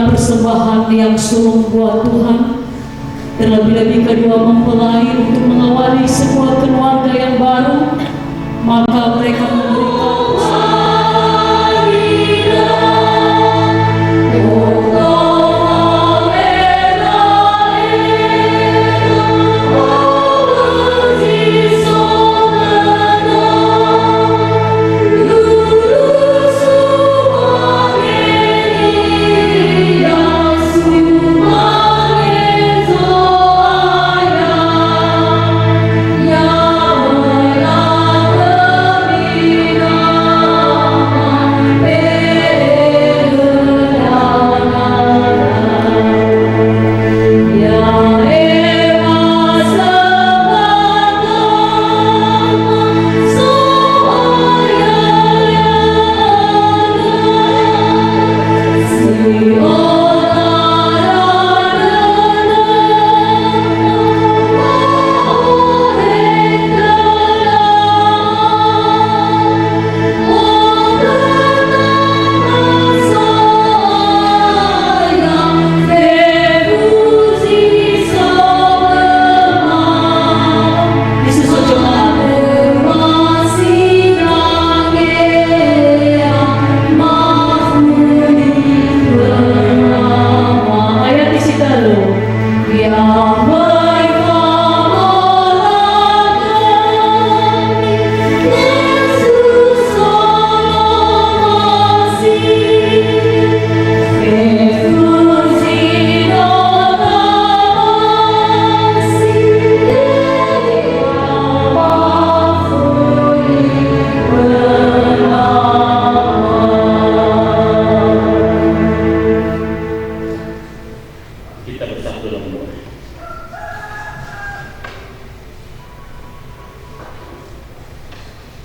memberikan persembahan yang sulung buat Tuhan. Terlebih-lebih kedua mempelai untuk mengawali sebuah keluarga yang baru, maka mereka memberikan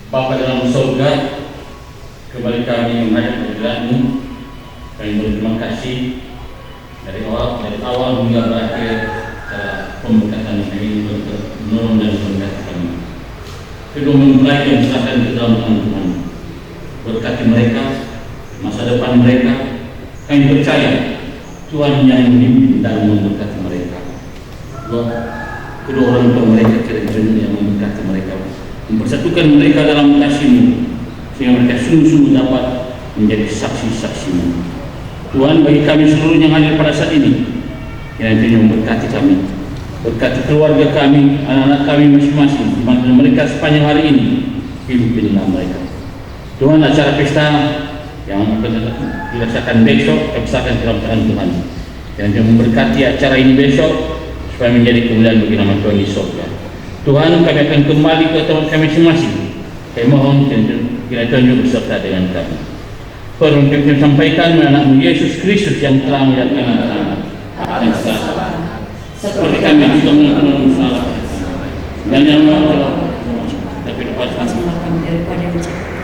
Bapa dalam surga, kembali kami menghadap hadirat-Mu. Kami berterima kasih dari awal hingga berakhir pemberkatan ini menolong dan memberkati kami. Kedua mempelai yang diserahkan ke dalam tangan Tuhan, berkati mereka, masa depan mereka. Kami percaya Tuhan yang memimpin dan memberkati mereka. Kedua orang tua mereka kiranya yang memberkati mereka, mempersatukan mereka dalam kasih-Mu, sehingga mereka sungguh-sungguh dapat menjadi saksi-saksi-Mu. Tuhan, bagi kami seluruhnya yang hadir pada saat ini, kiranya memberkati kami, berkati keluarga kami, anak-anak kami masing-masing, di mana mereka sepanjang hari ini, pimpinlah mereka. Tuhan, acara pesta yang akan dilaksanakan besok, kami serahkan ke dalam tangan Tuhan. Kiranya memberkati acara ini besok, supaya menjadi kemuliaan bagi nama Tuhan di surga. Tuhan, kami akan kembali ke tempat kami masing-masing. Kami mohon kiranya Tuhan juga beserta dengan kami. Firman kami sampaikan anak-Mu Yesus Kristus yang telah menyatakan dan seperti kami juga mengenal salah dan yang maha tapi lepaskan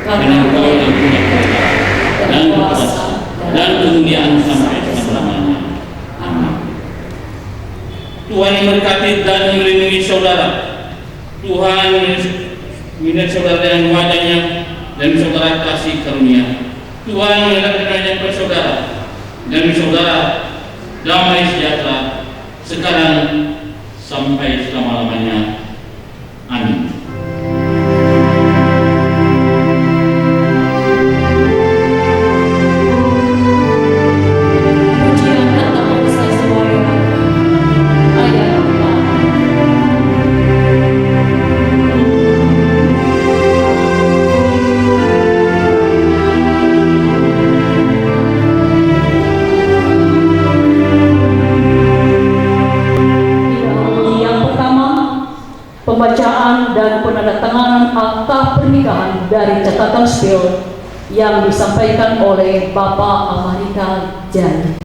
karena Engkau yang punya kuasa dan kuasa dan kemuliaan sampai selama-lamanya. Amin. Tuhan memberkati dan melindungi saudara. Tuhan melihat saudara yang wajahnya dan saudara kasih karunia. Tuhan melihat wajah saudara dan saudara damai sejahtera sekarang sampai selama-lamanya. Amin. Pembacaan dan penandatanganan akta pernikahan dari catatan sipil yang disampaikan oleh Bapak Amarika Jani.